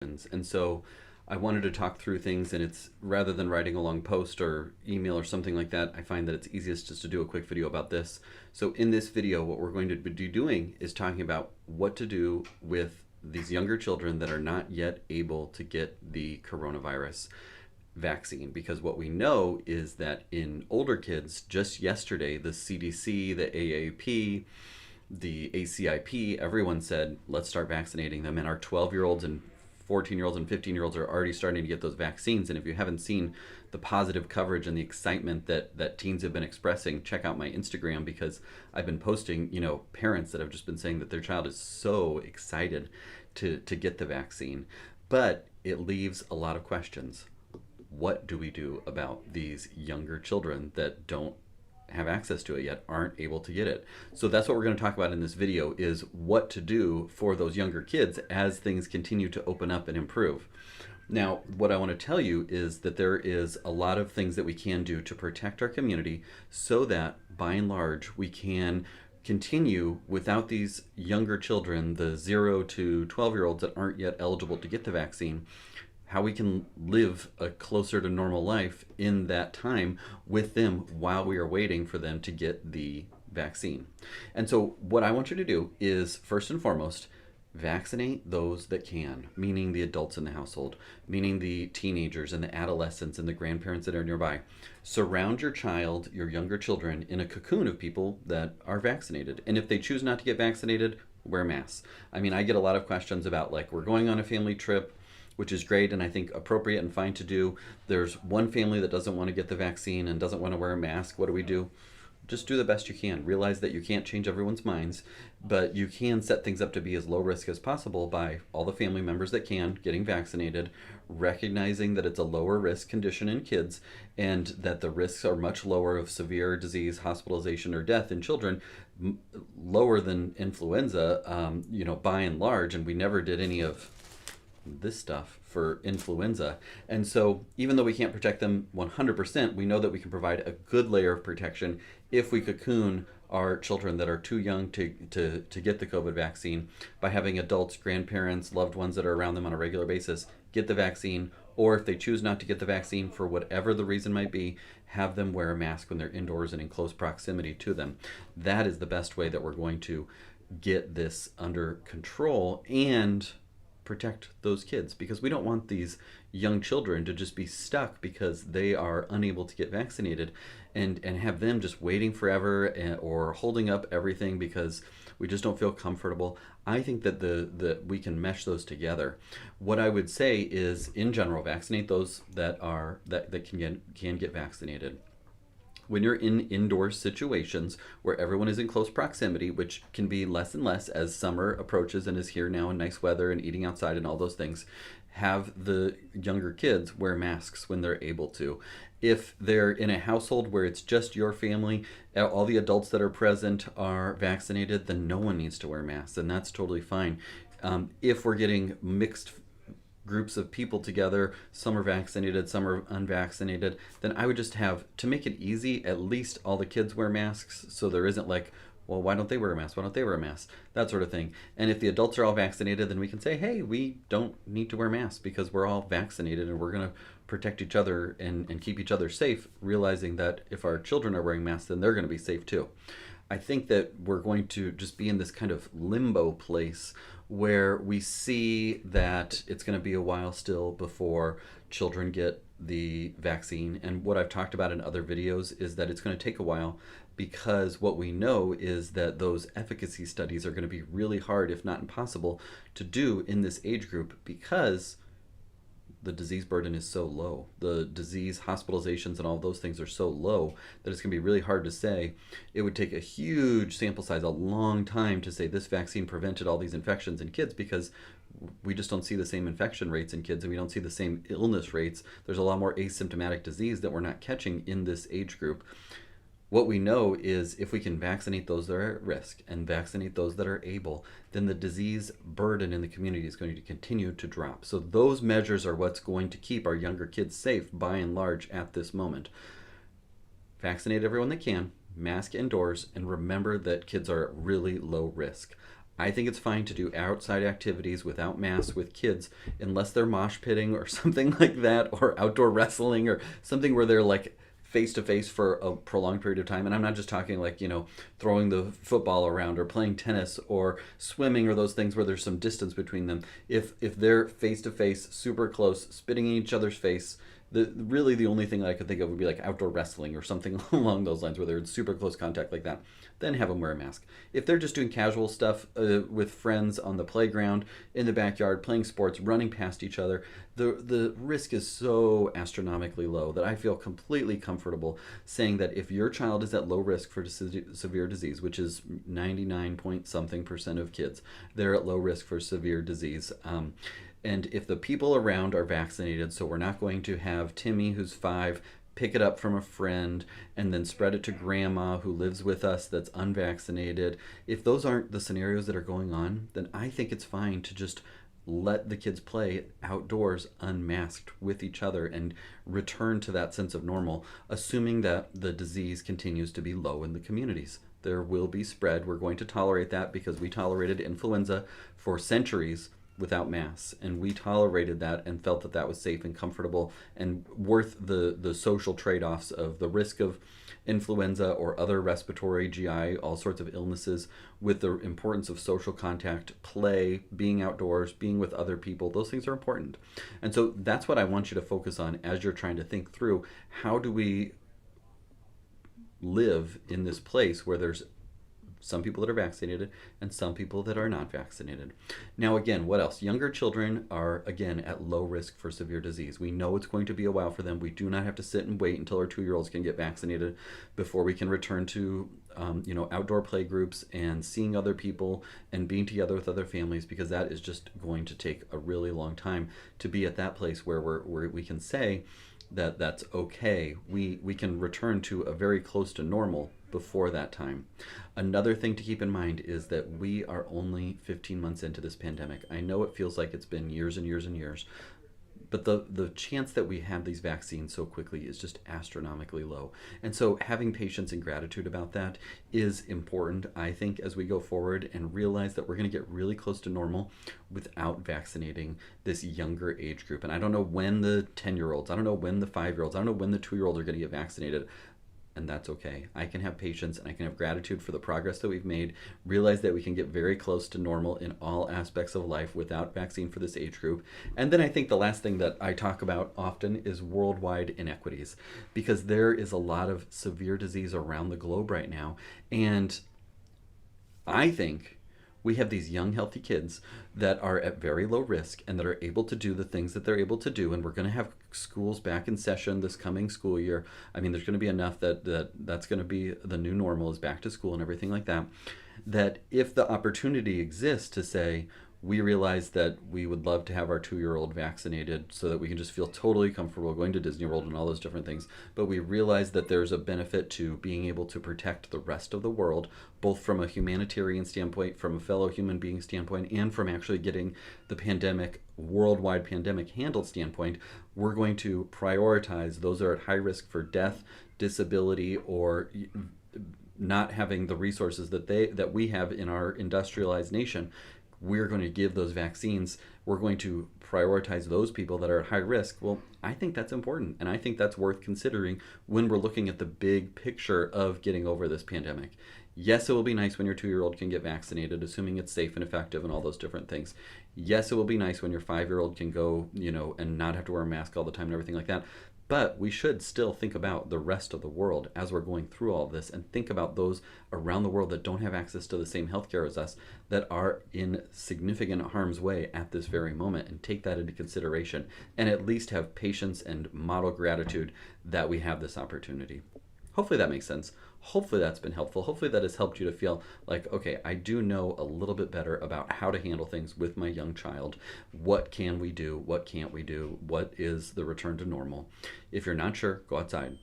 And so I wanted to talk through things, and it's rather than writing a long post or email or something like that, I find that it's easiest just to do a quick video about this. So in this video, what we're going to be doing is talking about what to do with these younger children that are not yet able to get the coronavirus vaccine, because what we know is that in older kids, just yesterday, the CDC, the AAP, the ACIP, everyone said, let's start vaccinating them. And our 12-year-olds and 14-year-olds and 15-year-olds are already starting to get those vaccines. And if you haven't seen the positive coverage and the excitement that teens have been expressing, check out my Instagram, because I've been posting, parents that have just been saying that their child is so excited to get the vaccine. But it leaves a lot of questions. What do we do about these younger children that don't have access to it yet, aren't able to get it? So that's what we're going to talk about in this video, is what to do for those younger kids as things continue to open up and improve. Now, what I want to tell you is that there is a lot of things that we can do to protect our community so that, by and large, we can continue without these younger children, the 0 to 12-year-olds that aren't yet eligible to get the vaccine, how we can live a closer to normal life in that time with them while we are waiting for them to get the vaccine. And so what I want you to do is, first and foremost, vaccinate those that can, meaning the adults in the household, meaning the teenagers and the adolescents and the grandparents that are nearby. Surround your child, your younger children, in a cocoon of people that are vaccinated. And if they choose not to get vaccinated, wear masks. I mean, I get a lot of questions about, like, we're going on a family trip, which is great and I think appropriate and fine to do. There's one family that doesn't want to get the vaccine and doesn't want to wear a mask. What do we do? Just do the best you can. Realize that you can't change everyone's minds, but you can set things up to be as low risk as possible by all the family members that can getting vaccinated, recognizing that it's a lower risk condition in kids and that the risks are much lower of severe disease, hospitalization, or death in children, lower than influenza, by and large. And we never did any of this stuff for influenza. And so even though we can't protect them 100%, we know that we can provide a good layer of protection if we cocoon our children that are too young to get the COVID vaccine by having adults, grandparents, loved ones that are around them on a regular basis get the vaccine, or if they choose not to get the vaccine for whatever the reason might be, have them wear a mask when they're indoors and in close proximity to them. That is the best way that we're going to get this under control and protect those kids, because we don't want these young children to just be stuck because they are unable to get vaccinated and have them just waiting forever or holding up everything because we just don't feel comfortable. I think that we can mesh those together. What I would say is, in general, vaccinate those that can get vaccinated. When you're in indoor situations where everyone is in close proximity, which can be less and less as summer approaches and is here now, and nice weather and eating outside and all those things, have the younger kids wear masks when they're able to. If they're in a household where it's just your family, all the adults that are present are vaccinated, then no one needs to wear masks, and that's totally fine. If we're getting mixed groups of people together, some are vaccinated, some are unvaccinated, then I would just have, to make it easy, at least all the kids wear masks, so there isn't like, well, why don't they wear a mask? Why don't they wear a mask? That sort of thing. And if the adults are all vaccinated, then we can say, hey, we don't need to wear masks because we're all vaccinated and we're going to protect each other and keep each other safe, realizing that if our children are wearing masks, then they're going to be safe too. I think that we're going to just be in this kind of limbo place where we see that it's going to be a while still before children get the vaccine. And what I've talked about in other videos is that it's going to take a while, because what we know is that those efficacy studies are going to be really hard, if not impossible, to do in this age group, because the disease burden is so low. The disease hospitalizations and all of those things are so low that it's going to be really hard to say. It would take a huge sample size, a long time, to say this vaccine prevented all these infections in kids, because we just don't see the same infection rates in kids and we don't see the same illness rates. There's a lot more asymptomatic disease that we're not catching in this age group. What we know is if we can vaccinate those that are at risk and vaccinate those that are able, then the disease burden in the community is going to continue to drop. So those measures are what's going to keep our younger kids safe by and large at this moment. Vaccinate everyone that can, mask indoors, and remember that kids are at really low risk. I think it's fine to do outside activities without masks with kids unless they're mosh pitting or something like that, or outdoor wrestling or something where they're like face to face for a prolonged period of time. And I'm not just talking like, throwing the football around or playing tennis or swimming or those things where there's some distance between them. If they're face to face, super close, spitting in each other's face, really the only thing that I could think of would be like outdoor wrestling or something along those lines where they're in super close contact like that. Then have them wear a mask. If they're just doing casual stuff with friends on the playground, in the backyard, playing sports, running past each other, the risk is so astronomically low that I feel completely comfortable saying that if your child is at low risk for severe disease, which is 99 point something percent of kids, they're at low risk for severe disease. And if the people around are vaccinated, so we're not going to have Timmy, who's 5, pick it up from a friend and then spread it to grandma who lives with us that's unvaccinated. If those aren't the scenarios that are going on, then I think it's fine to just let the kids play outdoors unmasked with each other and return to that sense of normal, assuming that the disease continues to be low in the communities. There will be spread. We're going to tolerate that because we tolerated influenza for centuries without masks, and we tolerated that and felt that that was safe and comfortable and worth the social trade-offs of the risk of influenza or other respiratory, GI, all sorts of illnesses, with the importance of social contact, play, being outdoors, being with other people. Those things are important. And so that's what I want you to focus on as you're trying to think through, how do we live in this place where there's some people that are vaccinated and some people that are not vaccinated. Now, again, what else? Younger children are, again, at low risk for severe disease. We know it's going to be a while for them. We do not have to sit and wait until our 2-year-olds can get vaccinated before we can return to outdoor play groups and seeing other people and being together with other families, because that is just going to take a really long time to be at that place where we can say that that's okay. We can return to a very close to normal before that time. Another thing to keep in mind is that we are only 15 months into this pandemic. I know it feels like it's been years and years and years, but the chance that we have these vaccines so quickly is just astronomically low. And so having patience and gratitude about that is important, I think, as we go forward and realize that we're going to get really close to normal without vaccinating this younger age group. And I don't know when the 10-year-olds, I don't know when the 5-year-olds, I don't know when the 2-year-olds are going to get vaccinated. And that's okay. I can have patience and I can have gratitude for the progress that we've made, realize that we can get very close to normal in all aspects of life without vaccine for this age group. And then I think the last thing that I talk about often is worldwide inequities, because there is a lot of severe disease around the globe right now. And I think we have these young, healthy kids that are at very low risk and that are able to do the things that they're able to do. And we're going to have schools back in session this coming school year. I mean, there's going to be enough that's going to be the new normal, is back to school and everything like that. That if the opportunity exists to say, we realize that we would love to have our 2-year-old vaccinated so that we can just feel totally comfortable going to Disney World and all those different things. But we realize that there's a benefit to being able to protect the rest of the world, both from a humanitarian standpoint, from a fellow human being standpoint, and from actually getting the pandemic, worldwide pandemic handled standpoint. We're going to prioritize those that are at high risk for death, disability, or not having the resources that we have in our industrialized nation. We're going to give those vaccines. We're going to prioritize those people that are at high risk. Well, I think that's important, and I think that's worth considering when we're looking at the big picture of getting over this pandemic. Yes, it will be nice when your 2-year-old can get vaccinated, assuming it's safe and effective and all those different things. Yes, it will be nice when your 5-year-old can go, and not have to wear a mask all the time and everything like that. But we should still think about the rest of the world as we're going through all of this, and think about those around the world that don't have access to the same healthcare as us, that are in significant harm's way at this very moment, and take that into consideration, and at least have patience and model gratitude that we have this opportunity. Hopefully that makes sense. Hopefully that's been helpful. Hopefully that has helped you to feel like, okay, I do know a little bit better about how to handle things with my young child. What can we do? What can't we do? What is the return to normal? If you're not sure, go outside.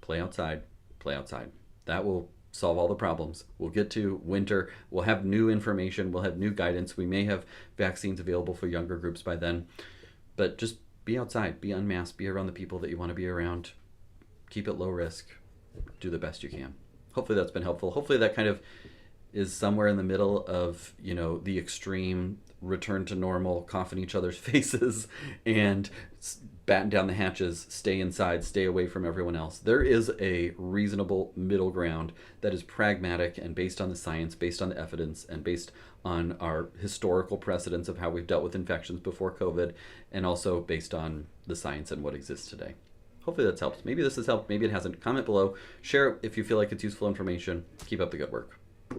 Play outside. Play outside. That will solve all the problems. We'll get to winter. We'll have new information. We'll have new guidance. We may have vaccines available for younger groups by then. But just be outside. Be unmasked. Be around the people that you want to be around. Keep it low risk. Do the best you can. Hopefully that's been helpful. Hopefully that kind of is somewhere in the middle of, the extreme return to normal, cough in each other's faces, and batten down the hatches, stay inside, stay away from everyone else. There is a reasonable middle ground that is pragmatic and based on the science, based on the evidence, and based on our historical precedents of how we've dealt with infections before COVID, and also based on the science and what exists today. Hopefully that's helped. Maybe this has helped, maybe it hasn't. Comment below, share it if you feel like it's useful information. Keep up the good work.